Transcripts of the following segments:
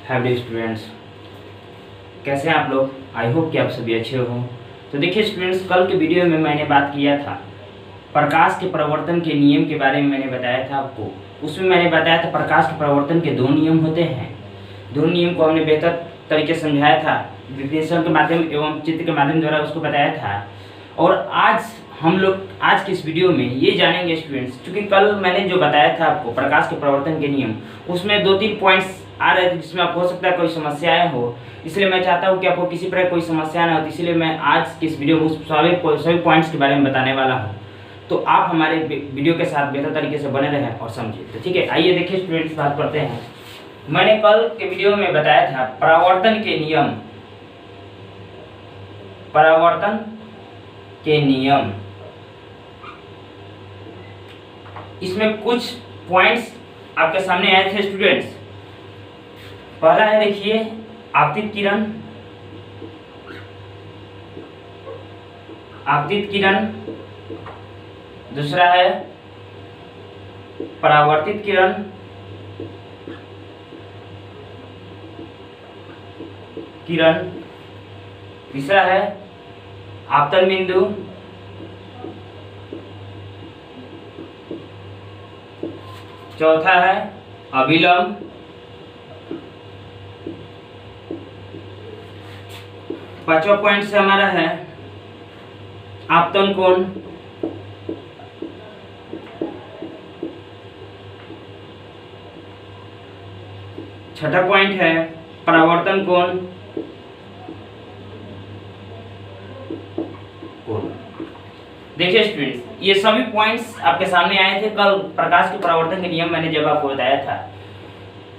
Hello students, कैसे हैं आप लोग। आई होप कि आप सभी अच्छे हो। तो देखिए स्टूडेंट्स, कल के वीडियो में मैंने बात किया था प्रकाश के परावर्तन के नियम के बारे में। मैंने बताया था आपको, उसमें मैंने बताया था प्रकाश के परावर्तन के दो नियम होते हैं। दोनों नियम को हमने बेहतर तरीके से समझाया था, विश्लेषण के माध्यम एवं चित्र के माध्यम द्वारा उसको बताया था। और आज हम लोग आज के इस वीडियो में ये जानेंगे स्टूडेंट्स, क्योंकि कल मैंने जो बताया था आपको प्रकाश के परावर्तन के नियम, उसमें 2-3 पॉइंट्स आ रहे थे जिसमें आपको हो सकता है कोई समस्याएं हो। इसलिए मैं चाहता हूं कि आपको किसी प्रकार कोई समस्या ना हो, इसलिए मैं आज के इस वीडियो में उस सभी पॉइंट्स के बारे में बताने वाला हूं। तो आप हमारे वीडियो के साथ बेहतर तरीके से बने रहें और समझिए। तो ठीक है, आइए देखिए स्टूडेंट्स, बात करते हैं। मैंने कल के वीडियो में बताया था परावर्तन के नियम, परावर्तन के नियम। इसमें कुछ पॉइंट्स आपके सामने आए थे स्टूडेंट्स। पहला है, देखिए, आपतित किरण, आपतित किरण। दूसरा है परावर्तित किरण। किरण। तीसरा है आपतन बिंदु। चौथा है अभिलंब। पांचवा पॉइंट से हमारा है आपतन कोण। छठा पॉइंट है परावर्तन कोण। देखिए स्टूडेंट्स, ये सभी पॉइंट्स आपके सामने आए थे कल प्रकाश के परावर्तन के नियम मैंने जब आपको बताया था।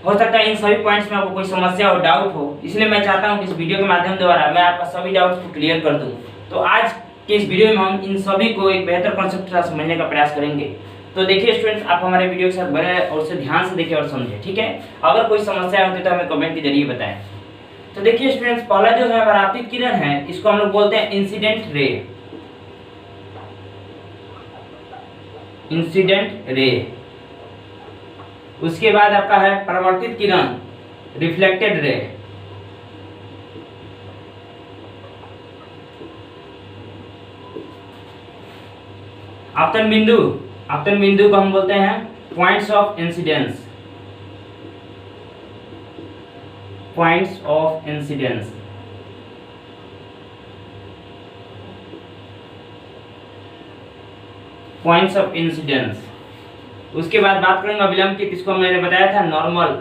हो सकता है इन सभी पॉइंट्स में आपको कोई समस्या हो, डाउट हो, इसलिए मैं चाहता हूं कि इस वीडियो के माध्यम द्वारा मैं आपका सभी डाउट्स को क्लियर कर दूं। तो आज के इस वीडियो में हम इन सभी को एक बेहतर कॉन्सेप्ट से समझने का प्रयास करेंगे। तो देखिए स्टूडेंट्स, आप हमारे वीडियो के साथ बने और उसे ध्यान से देखें और समझें, ठीक है। अगर कोई समस्या होती है तो हमें कमेंट के जरिए बताएं। तो देखिए स्टूडेंट्स, पहला जो है हमारा आपतित किरण है, इसको हम लोग बोलते हैं इंसिडेंट रे। Incident ray. उसके बाद आपका है परावर्तित किरण, रिफ्लेक्टेड रे। आपतन बिंदु, आपतन बिंदु को हम बोलते हैं points of incidence. Points of incidence. Points of incidence. उसके बाद बात करेंगे अभिलंब की, इसको मैंने बताया था नॉर्मल,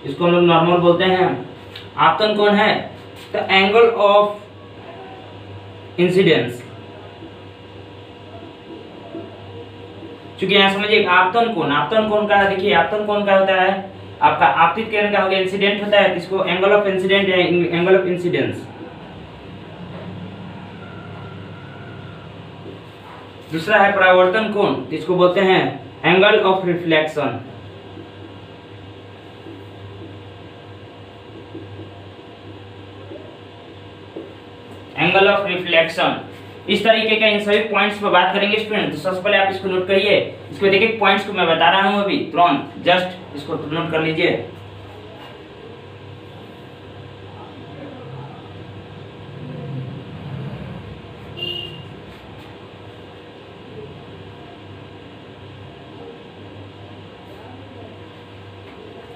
इसको हम लोग नॉर्मल बोलते हैं। आपतन कोण है तो एंगल ऑफ इंसिडेंस। चूंकि यहां समझिए आपतन कोण, आपतन कोण का देखिए, आपतन कोण का होता है आपका आपतित किरण का हो गया, इंसिडेंट होता है, इसको एंगल ऑफ इंसिडेंट या एंगल ऑफ इंसिडेंस। दूसरा है परावर्तन कोण, जिसको बोलते हैं angle of reflection. Angle of reflection. इस तरीके का इन सभी पॉइंट्स पर बात करेंगे स्टूडेंट। तो सबसे पहले आप इसको नोट करिए, इसको देखिए पॉइंट्स को मैं बता रहा हूं अभी तुरंत, जस्ट इसको नोट कर लीजिए।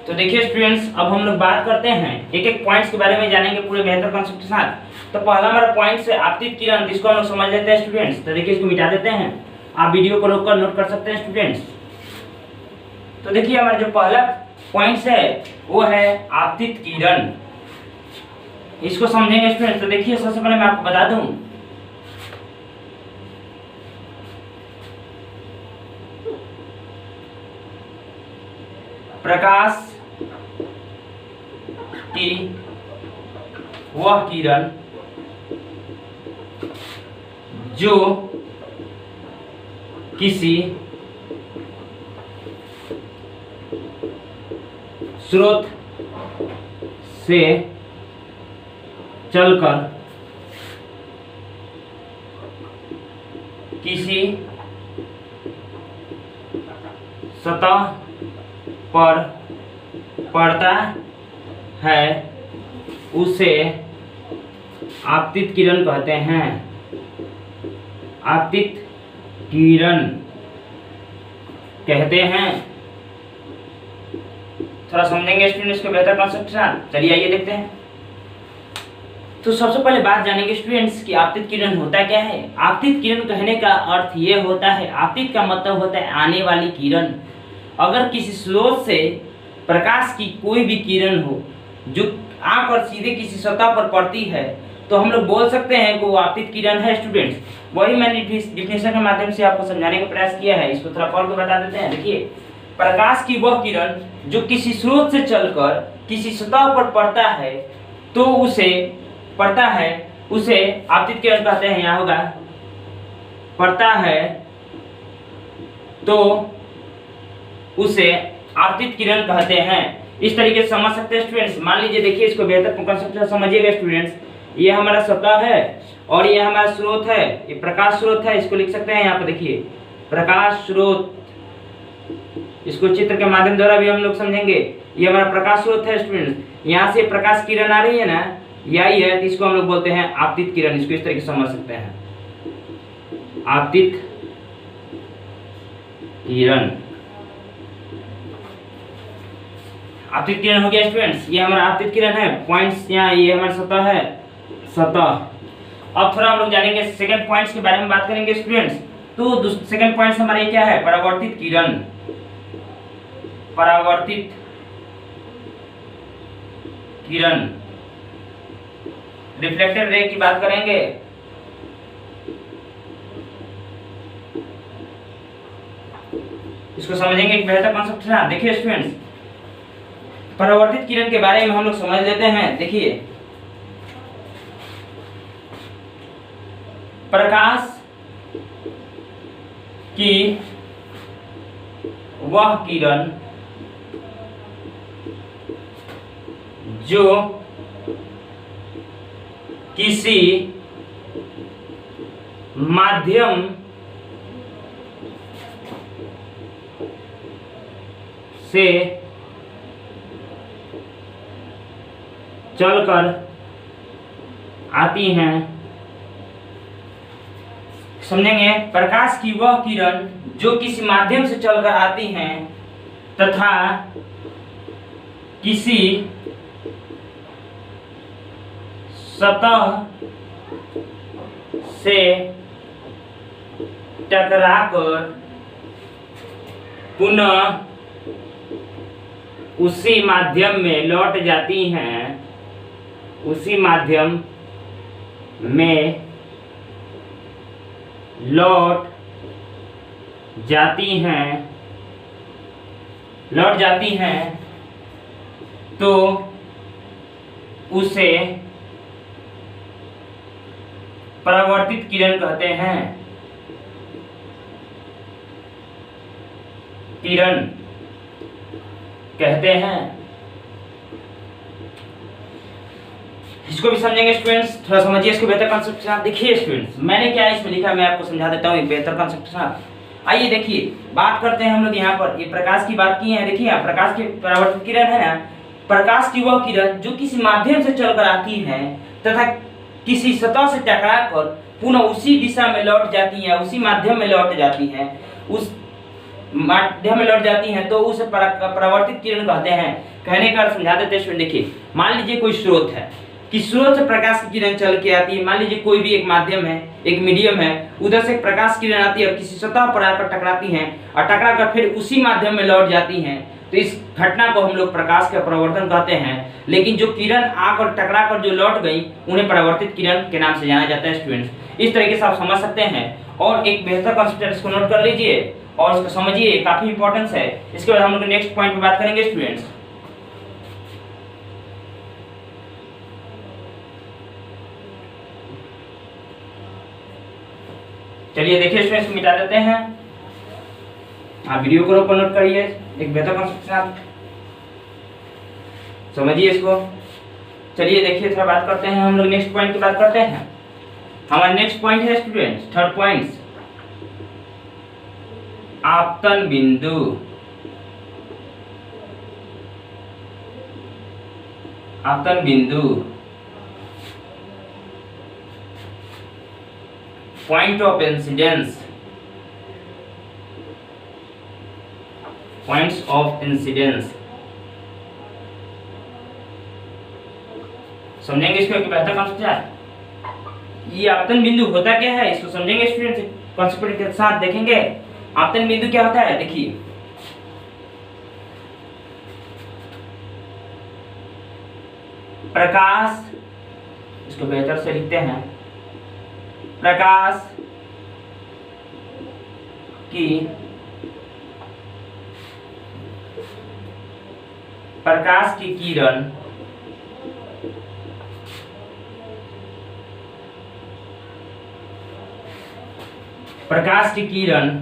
तो देखिए स्टूडेंट्स, अब हम लोग बात करते हैं एक एक पॉइंट्स के बारे में, जानेंगे पूरे बेहतर कॉन्सेप्ट के साथ। तो पहला हमारा पॉइंट है आपतित किरण, जिसको हम लोग समझ लेते हैं स्टूडेंट्स। तो देखिए इसको मिटा देते हैं, आप वीडियो को रोककर नोट कर सकते हैं स्टूडेंट्स। तो देखिए हमारा जो पहला पॉइंट है वो है आपतित किरण। इसको समझेंगे स्टूडेंट्स। तो देखिए सबसे पहले मैं आपको बता दूं, प्रकाश की वह किरण जो किसी स्रोत से चलकर किसी सतह पर पड़ता है उसे आपतित किरण कहते हैं। आपतित किरण कहते हैं। थोड़ा समझेंगे स्टूडेंट इसको बेहतर कॉन्सेप्ट के साथ। चलिए आइए देखते हैं। तो सबसे पहले बात जानेंगे स्टूडेंट्स कि आपतित किरण होता क्या है। आपतित किरण कहने का अर्थ ये होता है, आपतित का मतलब होता है आने वाली किरण। अगर किसी स्रोत से प्रकाश की कोई भी किरण हो जो आकर सीधे किसी सतह पर पड़ती है तो हम लोग बोल सकते हैं कि वो आपतित किरण है स्टूडेंट्स। वही मैंने डिफिनेशन के माध्यम से आपको समझाने का प्रयास किया है। इसको थोड़ा पढ़ के बता देते हैं। देखिए, प्रकाश की वह किरण जो किसी स्रोत से चलकर किसी सतह पर पड़ता है तो उसे आपतित किरण कहते हैं। यहाँ होगा पड़ता है तो उसे आपतित किरण कहते हैं। इस तरीके से समझ सकते हैं स्टूडेंट्स। मान लीजिए, देखिए इसको बेहतर कंसेप्ट से समझिएगा स्टूडेंट्स। ये हमारा सतह है और ये हमारा स्रोत है, ये प्रकाश स्रोत है। इसको लिख सकते हैं यहाँ पर, देखिए प्रकाश स्रोत। इसको चित्र के माध्यम द्वारा भी हम लोग समझेंगे। ये हमारा प्रकाश स्रोत है स्टूडेंट्स। यहाँ से प्रकाश किरण आ रही है ना, यही है, तो इसको हम लोग बोलते हैं आपतित किरण। इसको इस तरीके से समझ सकते हैं, आपतित किरण। आपतित किरण हो गया स्टूडेंट्स। ये हमारा आपतित किरण है। पॉइंट्स यहाँ, ये हमारा सतह है, सतह। अब थोड़ा हम लोग जानेंगे सेकंड पॉइंट्स के बारे में बात करेंगे स्टूडेंट्स। तो सेकंड पॉइंट्स हमारा ये क्या है, परावर्तित किरण। परावर्तित किरण, रिफ्लेक्टेड रे की बात करेंगे। इसको समझेंगे एक बेहतर कॉन्सेप्ट है। देखिए स्टूडेंट्स, परावर्तित किरण के बारे में हम लोग समझ लेते हैं। देखिए, प्रकाश की वह किरण जो किसी माध्यम से चलकर आती हैं। समझेंगे, प्रकाश की वह किरण जो किसी माध्यम से चलकर आती हैं तथा किसी सतह से टकराकर पुनः उसी माध्यम में लौट जाती हैं, उसी माध्यम में लौट जाती हैं तो उसे परावर्तित किरण कहते हैं। किरण कहते हैं। इसको भी समझेंगे स्टूडेंट्स। थोड़ा समझिए इसको बेहतर कॉन्सेप्ट के साथ। देखिए स्टूडेंट्स, मैंने क्या इसमें लिखा मैं आपको समझा देता हूँ एक बेहतर कॉन्सेप्ट के साथ। आइए देखिए, बात करते हैं हम लोग यहाँ पर। ये प्रकाश की बात की है। देखिए यहाँ प्रकाश की परावर्तित किरण है ना, प्रकाश की वह किरण जो किसी माध्यम से चलकर आती है तथा किसी सतह से टकराकर पुनः उसी दिशा में लौट जाती है, उसी माध्यम में लौट जाती है, उस माध्यम में लौट जाती हैं तो उसे परावर्तित किरण कहते हैं। कहने का अर्थ समझा देते हैं। देखिए, मान लीजिए कोई स्रोत है, किस स्रोत से प्रकाश की किरण चल के आती है। मान लीजिए कोई भी एक माध्यम है, एक मीडियम है, उधर से प्रकाश किरण आती है और किसी सतह पर आकर टकराती हैं और टकराकर फिर उसी माध्यम में लौट जाती हैं, तो इस घटना को हम लोग प्रकाश का परावर्तन कहते हैं। लेकिन जो किरण आकर टकराकर जो लौट गई उन्हें परावर्तित किरण के नाम से जाना जाता है स्टूडेंट्स। इस तरीके से आप समझ सकते हैं। और एक बेहतर कॉन्सेप्ट इसको नोट कर लीजिए और इसको समझिए, काफी इंपॉर्टेंस है। इसके बाद हम लोग नेक्स्ट पॉइंट पे बात करेंगे स्टूडेंट्स। चलिए देखिए स्टूडेंट्स, मिटा देते हैं। आप वीडियो को नोट करिए एक बेहतर कॉन्सेप्ट के साथ, समझिए इसको। चलिए देखिए, थोड़ा बात करते हैं हम लोग नेक्स्ट पॉइंट की बात करते हैं। हमारा नेक्स्ट पॉइंट है स्टूडेंट्स, थर्ड पॉइंट, आपतन बिंदु। आपतन बिंदु point of incidence, points of incidence समझेंगे इसको एक बेहतर कॉन्सेप्ट। ये आपतन बिंदु होता क्या है इसको समझेंगे स्टूडेंट, कॉन्सेप्ट के साथ देखेंगे। आपतन बिंदु क्या होता है, देखिए प्रकाश, इसको बेहतर से लिखते हैं, प्रकाश की किरण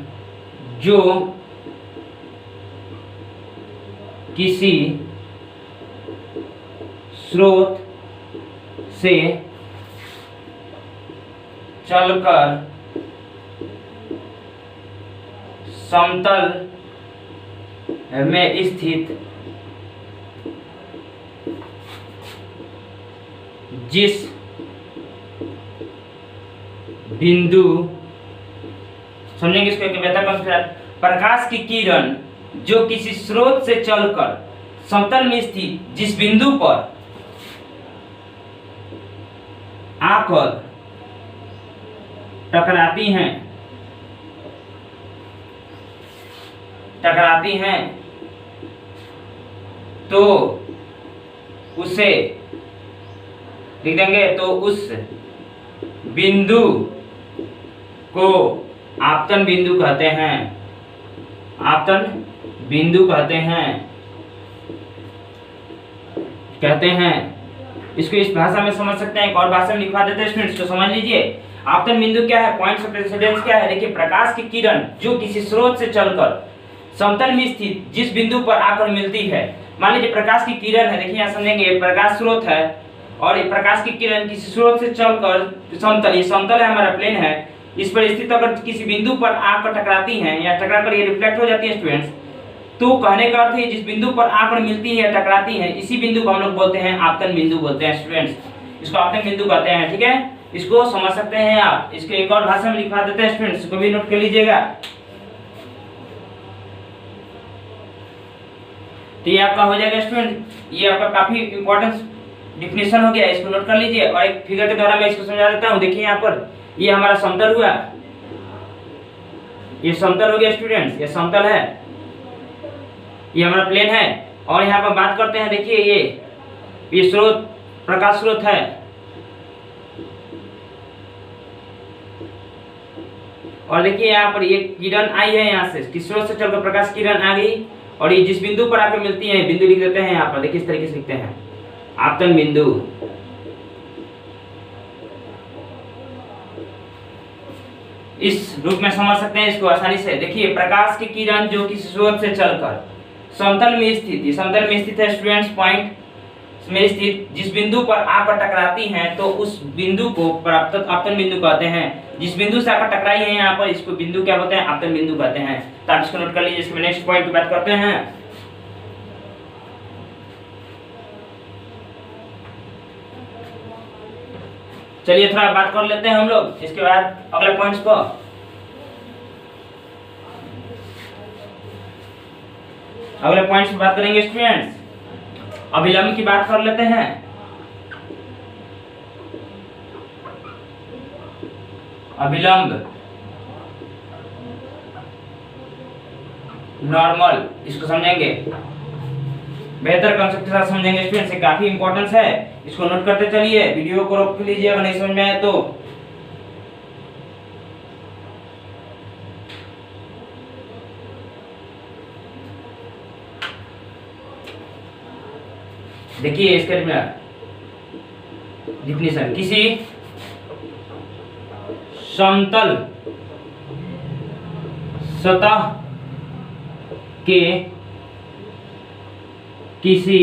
जो किसी स्रोत से चलकर समतल में स्थित जिस बिंदु, समझेंगे इसको एक बेहतर कॉन्सेप्ट। प्रकाश की किरण जो किसी स्रोत से चलकर समतल में स्थित जिस बिंदु पर आकर टकराती हैं तो उसे लिख देंगे, तो उस बिंदु को आपतन बिंदु कहते हैं, आपतन बिंदु कहते हैं। इसको इस भाषा में समझ सकते हैं, एक और भाषा में लिखवा देते हैं स्टूडेंट्स, तो समझ लीजिए। आपतन बिंदु क्या है, पॉइंट्स ऑफ इंसिडेंस क्या है, देखिए प्रकाश की किरण जो किसी स्रोत से चलकर समतल में स्थित जिस बिंदु पर आकर मिलती है। मान लीजिए प्रकाश की किरण है, देखिए यहाँ समझेंगे प्रकाश स्रोत है और ये प्रकाश की किरण किसी स्रोत से चलकर समतल, ये समतल है हमारा प्लेन है, इस पर स्थित अगर किसी बिंदु पर आकर टकराती हैं या टकराकर ये रिफ्लेक्ट हो जाती है स्टूडेंट्स, तो कहने का अर्थ है जिस बिंदु पर आकर मिलती है टकराती हैं, इसी बिंदु को हम लोग बोलते हैं आपतन बिंदु बोलते हैं स्टूडेंट्स, इसको आपतन बिंदु कहते हैं। ठीक है, इसको समझ सकते हैं आप। इसको एक और भाषा में लिखवा देते हैं स्टूडेंट्स, इसको भी नोट कर लीजिएगा। तो ये आपका हो जाएगा स्टूडेंट, ये आपका काफी इंपॉर्टेंट डिफिनेशन हो गया, इसको नोट कर लीजिए। और एक फिगर के द्वारा मैं इसको समझा देता हूँ। देखिए यहाँ पर ये हमारा समतल हुआ, ये समतल हो गया स्टूडेंट्स, ये समतल है, ये हमारा प्लेन है। और यहाँ पर बात करते हैं, देखिए ये स्रोत, प्रकाश स्रोत है, और देखिए यहाँ पर ये किरण आई है, यहाँ से किस स्रोत से चलकर प्रकाश किरण आ गई और ये जिस बिंदु पर आकर मिलती है, बिंदु लिख देते हैं यहाँ पर, देखिए इस तरीके से लिखते हैं आपतन बिंदु। इस रूप में समझ सकते हैं इसको आसानी से। देखिए प्रकाश की किरण जो किसी स्रोत से चलकर समतल में स्थित, ये समतल में स्थित है स्टूडेंट्स, पॉइंट में स्थित जिस बिंदु पर आकर टकराती हैं, तो उस बिंदु को आपतन बिंदु कहते हैं। जिस बिंदु से आकर टकराई है यहाँ पर, इसको बिंदु क्या बोलते हैं, आपतन बिंदु कहते हैं। तो आप इसको नोट कर लीजिए। इसके नेक्स्ट पॉइंट की बात करते हैं। चलिए थोड़ा बात कर लेते हैं हम लोग, इसके बाद अगले पॉइंट्स को। अगले पॉइंट्स की बात करेंगे स्टूडेंट्स। अभिलंब की बात कर लेते हैं। अभिलंब, नॉर्मल, इसको समझेंगे, बेहतर कंसेप्ट के साथ समझेंगे स्टूडेंट्स, काफी इंपॉर्टेंस है, इसको नोट करते चलिए। वीडियो को रोक लीजिए अगर नहीं समझ में आए तो। देखिए इसके डिफिनेशन, किसी समतल सतह के किसी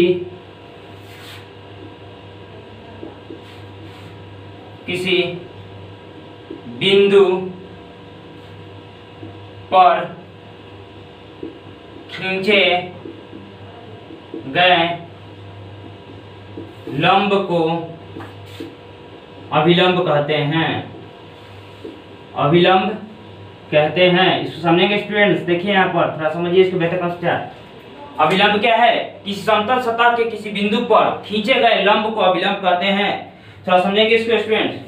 बिंदु पर खींचे गए लंब को अभिलंब कहते हैं, अभिलंब कहते हैं। इसको समझेंगे स्टूडेंट्स, देखिए यहाँ पर थोड़ा समझिए इसको बेहतर कंसेप्ट। अभिलंब क्या है? किसी समतल सतह के किसी बिंदु पर खींचे गए लंब को अभिलंब कहते हैं। थोड़ा समझेंगे इसको स्टूडेंट्स।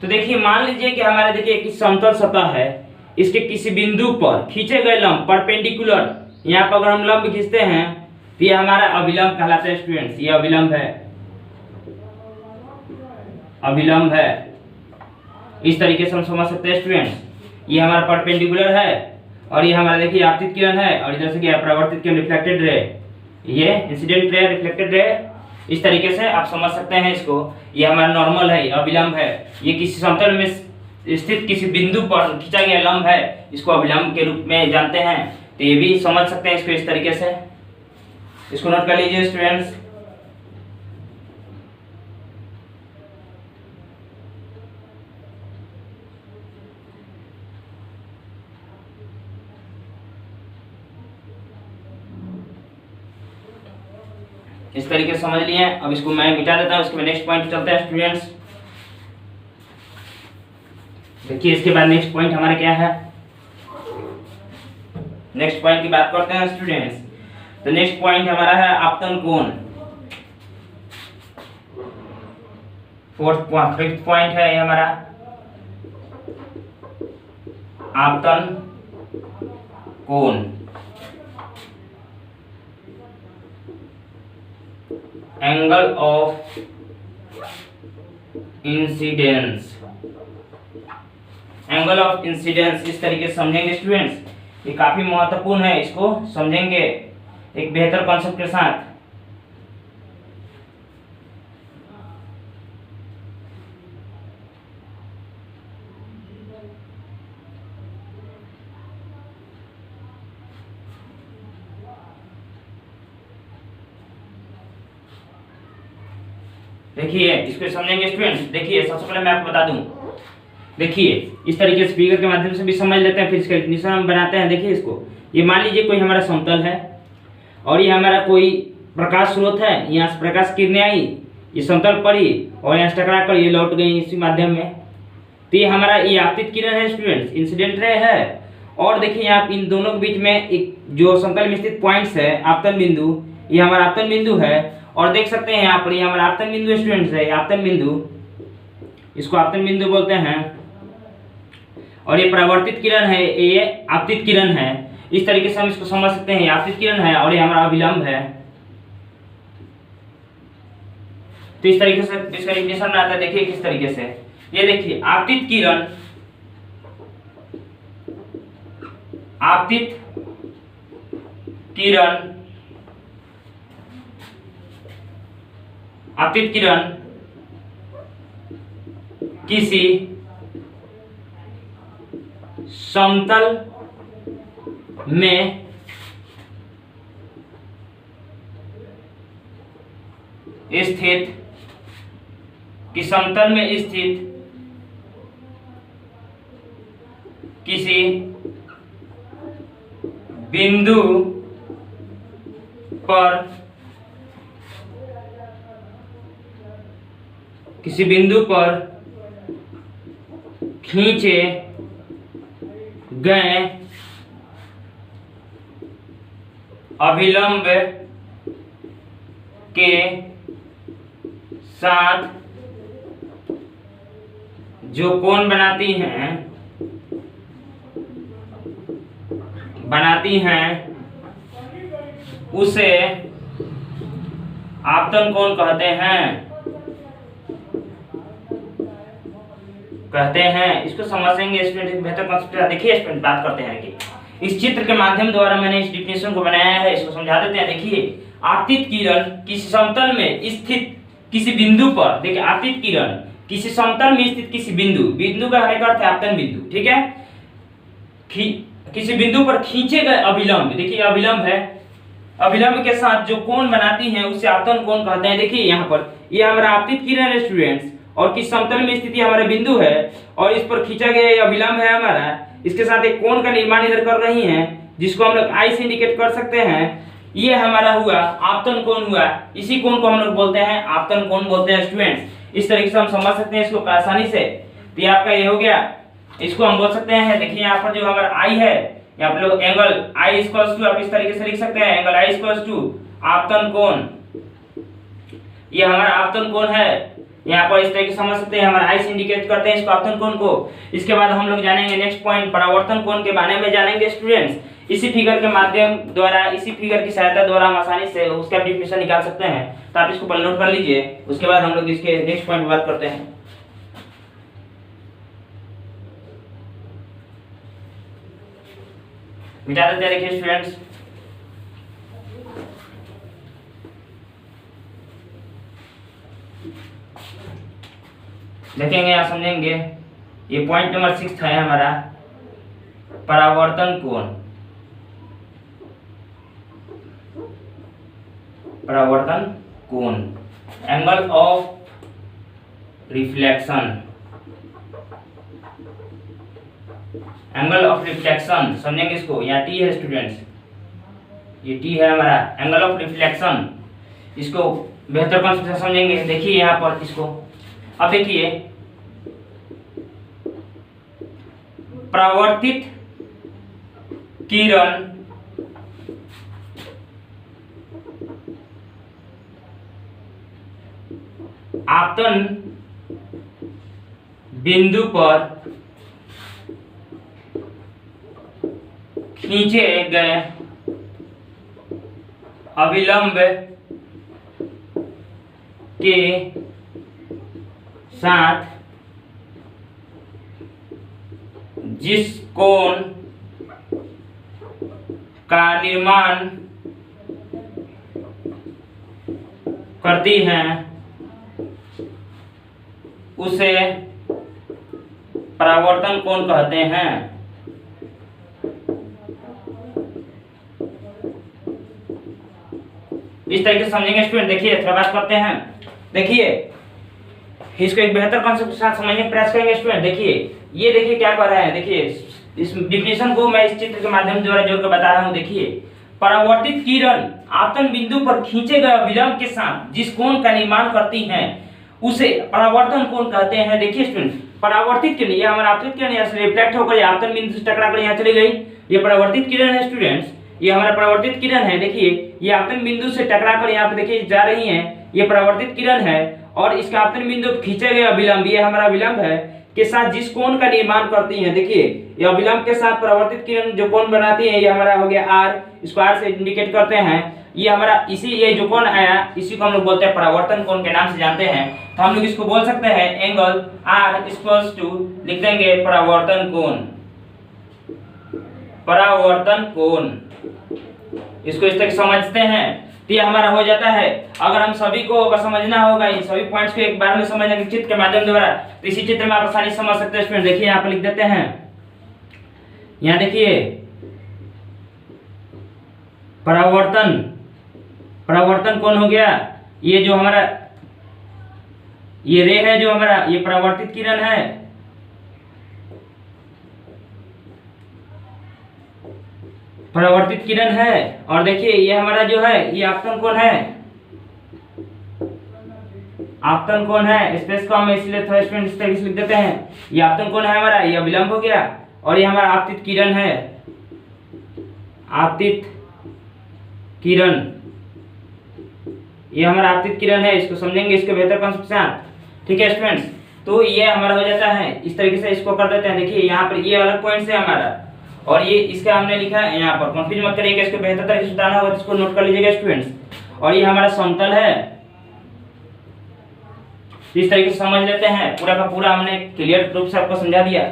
तो देखिए मान लीजिए कि हमारे देखिए किसी समतल सतह है, इसके किसी बिंदु पर खींचे गए लंब परपेंडिकुलर, यहाँ पर अगर हम लंब खींचते हैं तो ये हमारा अभिलंब कहलाता है स्टूडेंट्स। ये अभिलंब है, अभिलंब है। इस तरीके से हम समझ सकते हैं स्टूडेंट्स। ये हमारा परपेंडिकुलर है और ये हमारा देखिए आपतित किरण है, और इधर से क्या परावर्तित किरण रिफ्लेक्टेड रे, ये इंसिडेंट रे, रिफ्लेक्टेड रे। इस तरीके से आप समझ सकते हैं इसको। ये हमारा नॉर्मल है, अभिलंब है। ये किसी समतल में स्थित किसी बिंदु पर खींचा गया लंब है, इसको अभिलंब के रूप में जानते हैं। तो ये भी समझ सकते हैं इसको इस तरीके से। इसको नोट कर लीजिए स्टूडेंट्स। इस तरीके से समझ लिए। अब इसको मैं मिटा देता हूं, इसके बाद नेक्स्ट पॉइंट चलते हैं स्टूडेंट्स। देखिए इसके बाद नेक्स्ट पॉइंट हमारा क्या है, नेक्स्ट पॉइंट की बात करते हैं स्टूडेंट्स। तो नेक्स्ट पॉइंट हमारा है आपतन कोण। फिफ्थ पॉइंट है ये हमारा आपतन कोण। Angle of incidence, angle of incidence इस तरीके से समझेंगे स्टूडेंट्स। ये काफी महत्वपूर्ण है, इसको समझेंगे एक बेहतर कॉन्सेप्ट के साथ। देखिए इसको समझेंगे स्टूडेंट्स। देखिए सबसे पहले मैं आपको बता दूं, देखिए इस तरीके से फिगर के माध्यम से भी समझ लेते हैं, फिर इसका डेफिनेशन हम बनाते हैं। देखिए इसको, ये मान लीजिए कोई हमारा समतल है और ये हमारा कोई प्रकाश स्रोत है, यहाँ से प्रकाश किरणें आई, ये समतल पड़ी और यहाँ से टकरा कर ये लौट गई इसी माध्यम में। तो ये हमारा ये आपतित किरण है स्टूडेंट्स, इंसिडेंट रे है। और देखिए यहाँ इन दोनों के बीच में एक जो समतल में स्थित पॉइंट्स है, आपतन बिंदु, ये हमारा आपतन बिंदु है। और देख सकते हैं यहाँ पर ये हमारा आपतन बिंदु स्टूडेंट्स है, आपतन बिंदु, इसको आपतन बिंदु बोलते हैं। और ये परावर्तित किरण है, ये आपतित किरण है। इस तरीके से हम इसको समझ सकते हैं, आपतित किरण है और ये हमारा अभिलंब है। तो इस तरीके से इसका डेफिनेशन आता है। देखिए किस तरीके से, ये देखिए आपतित किरण, आपतित किरण, आपतित किरण किसी समतल में स्थित, कि समतल में स्थित किसी बिंदु पर, किसी बिंदु पर खींचे गए अभिलंब के साथ जो कोण बनाती हैं उसे आपतन कोण कहते हैं। इसको समझेंगे स्टूडेंट, बेहतर कॉन्सेप्ट। देखिए स्टूडेंट बात करते हैं कि इस चित्र के माध्यम द्वारा मैंने इस डेफिनेशन को बनाया है, इसको समझा देते हैं। देखिए आपतित किरण किसी समतल में स्थित किसी बिंदु पर, देखिए आपतित किरण किसी समतल में स्थित किसी बिंदु, बिंदु का अर्थ है आपतन बिंदु, ठीक है। किसी बिंदु पर खींचे गए अभिलंब, देखिए अभिलंब है, अभिलंब के साथ जो कोण बनाती हैं उसे आपतन कोण कहते हैं। देखिए यहाँ पर ये हमारा आपतित किरण है स्टूडेंट्स, और किस समतल में स्थिति हमारा बिंदु है और इस पर खींचा गया ये अभिलंब है हमारा, इसके साथ एक कोण का निर्माण इधर कर रही हैं, जिसको हम लोग आई से इंडिकेट कर सकते हैं। ये हमारा हुआ आपतन कोण हुआ, इसी कोण को हम लोग बोलते हैं आपतन कोण बोलते हैं स्टूडेंट्स। इस तरीके से हम समझ सकते हैं इसको आसानी से। तो ये आपका ये हो गया, इसको हम बोल सकते हैं, देखिए यहाँ पर जो हमारा आई है, यहाँ पर लोग एंगल आई इक्वल्स टू, आप इस तरीके से लिख सकते हैं एंगल आई इक्वल्स टू आपतन कोण। ये हमारा आपतन कोण है, यहाँ पर इस तरीके से समझ सकते हैं, हमारा आई से इंडिकेट करते हैं इसको आपतन कोण को। इसके बाद हम लोग जानेंगे नेक्स्ट पॉइंट परावर्तन कोण के बारे में जानेंगे स्टूडेंट्स। इसी फिगर के माध्यम द्वारा, इसी फिगर की सहायता द्वारा हम आसानी से उसका डेफिनेशन निकाल सकते हैं। तो आप इसको पहले नोट कर लीजिए, उसके बाद हम लोग इसके नेक्स्ट पॉइंट पर बात करते हैं। मिटा देते हैं, देखिए स्टूडेंट्स, देखेंगे आप समझेंगे। ये पॉइंट नंबर 6 है हमारा परावर्तन कोण। परावर्तन कोण, angle of reflection, angle of reflection समझेंगे इसको। यहाँ टी है स्टूडेंट्स, ये टी है हमारा एंगल ऑफ रिफ्लेक्शन। इसको बेहतर कॉन्सेप्ट से समझेंगे। देखिए यहाँ पर इसको, अब देखिए परावर्तित किरण आपतन बिंदु पर खींचे गए अविलंब के साथ जिस कोण का निर्माण करती हैं उसे परावर्तन कोण कहते हैं। इस तरीके से समझेंगे स्टूडेंट। देखिए थोड़ा बात करते हैं, देखिए इसको एक बेहतर कॉन्सेप्ट के साथ समझने का प्रयास करेंगे स्टूडेंट। देखिए ये देखिए क्या कर रहे हैं, देखिए इस डिफिनेशन को मैं इस चित्र के माध्यम द्वारा जोड़कर बता रहा हूं। देखिए परावर्तित किरण आपतन बिंदु पर खींचे गए विलंब के साथ जिस कोण का निर्माण करती हैं उसे परावर्तन कोण कहते हैं। देखिए स्टूडेंट, परावर्तित किरण, ये हमारा आपतित किरण यहाँ से रिफ्लेक्ट होकर आपतन बिंदु से टकराकर यहाँ चली गई, ये परावर्तित किरण है स्टूडेंट्स। ये हमारा परावर्तित किरण है, देखिए ये आपतन बिंदु से टकराकर यहाँ पे देखिए जा रही है, ये परावर्तित किरण है। और इसका आपतन बिंदु खींचे गए अभिलंब, ये हमारा विलंब है, के साथ जिस कोण का निर्माण करती हैं। देखिए ये अभिलंब के साथ परावर्तित किरण जो कोण बनाती है, ये हमारा हो गया आर, इसको आर से इंडिकेट करते हैं। ये हमारा इसी, ये जो कोण आया इसी को हम लोग बोलते हैं परावर्तन कोण के नाम से जानते हैं। तो हम लोग इसको बोल सकते हैं एंगल आर इक्वल्स टू, लिख देंगे परावर्तन कोण, परावर्तन कोण। इसको इस तरह समझते हैं तो ये हमारा हो जाता है। अगर हम सभी को अगर समझना होगा, इन सभी पॉइंट्स को एक बार में समझने के चित्र के माध्यम द्वारा, तो इसी चित्र में आप आसानी समझ सकते हैं स्टूडेंट। देखिए यहाँ पर लिख देते हैं, यहाँ देखिए परावर्तन, परावर्तन कोण हो गया, ये जो हमारा ये रे है, जो हमारा ये परावर्तित किरण है, परावर्तित किरण है। और देखिए ये हमारा जो है ये आपतन कोण है, आपतन कोण है। स्पेस को हम इसलिए थोड़ा स्टूडेंट इस तरीके से लिख देते हैं, ये आपतन कोण है हमारा, ये विलंब हो गया। और ये हमारा आपतित किरण है, आपतित किरण, ये हमारा आपतित किरण है। इसको समझेंगे इसके बेहतर कॉन्सेप्ट से, ठीक है स्टूडेंट्स। तो ये हमारा हो जाता है इस तरीके से, इसको कर देते हैं। देखिए यहाँ पर ये अलग पॉइंट है हमारा, और ये इसका हमने लिखा है यहाँ पर, कंफ्यूज मत करिएगा, इसको बेहतर तरीके से बताना होगा, इसको नोट कर लीजिएगा स्टूडेंट्स। और ये हमारा समतल है, इस तरीके से समझ लेते हैं। पूरा का पूरा हमने क्लियर रूप से आपको समझा दिया।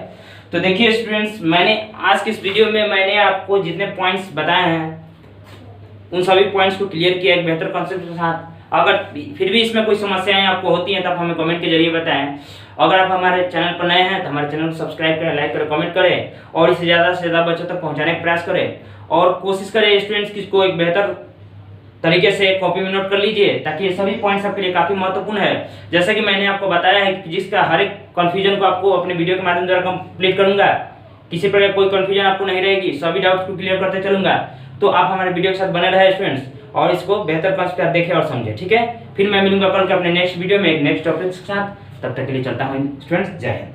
तो देखिए स्टूडेंट्स, मैंने आज के इस वीडियो में मैंने आपको जितने पॉइंट्स बताए हैं उन सभी पॉइंट्स को क्लियर किया एक बेहतर कॉन्सेप्ट के साथ। अगर फिर भी इसमें कोई समस्याएं आपको होती हैं तो आप हमें कमेंट के जरिए बताएं। अगर आप हमारे चैनल पर नए हैं तो हमारे चैनल को सब्सक्राइब करें, लाइक करें, कमेंट करें और इसे ज़्यादा से ज़्यादा बच्चों तक पहुंचाने का प्रयास करें। और कोशिश करें स्टूडेंट्स कि इसको एक बेहतर तरीके से कॉपी में नोट कर लीजिए, ताकि ये सभी पॉइंट्स आपके लिए काफ़ी महत्वपूर्ण है। जैसे कि मैंने आपको बताया है कि फिजिक्स का हर एक कन्फ्यूजन को आपको अपने वीडियो के माध्यम द्वारा कंप्लीट करूंगा। किसी प्रकार कोई कंफ्यूजन आपको नहीं रहेगी, सभी डाउट्स को क्लियर करते चलूंगा। तो आप हमारे वीडियो के साथ बने रहे स्टूडेंट्स, और इसको बेहतर तरीके से देखें और समझें। ठीक है, फिर मैं मिलूंगा कल के अपने नेक्स्ट वीडियो में एक नेक्स्ट टॉपिक के साथ। तब तक के लिए चलता हूँ स्टूडेंट्स, जय हिंद।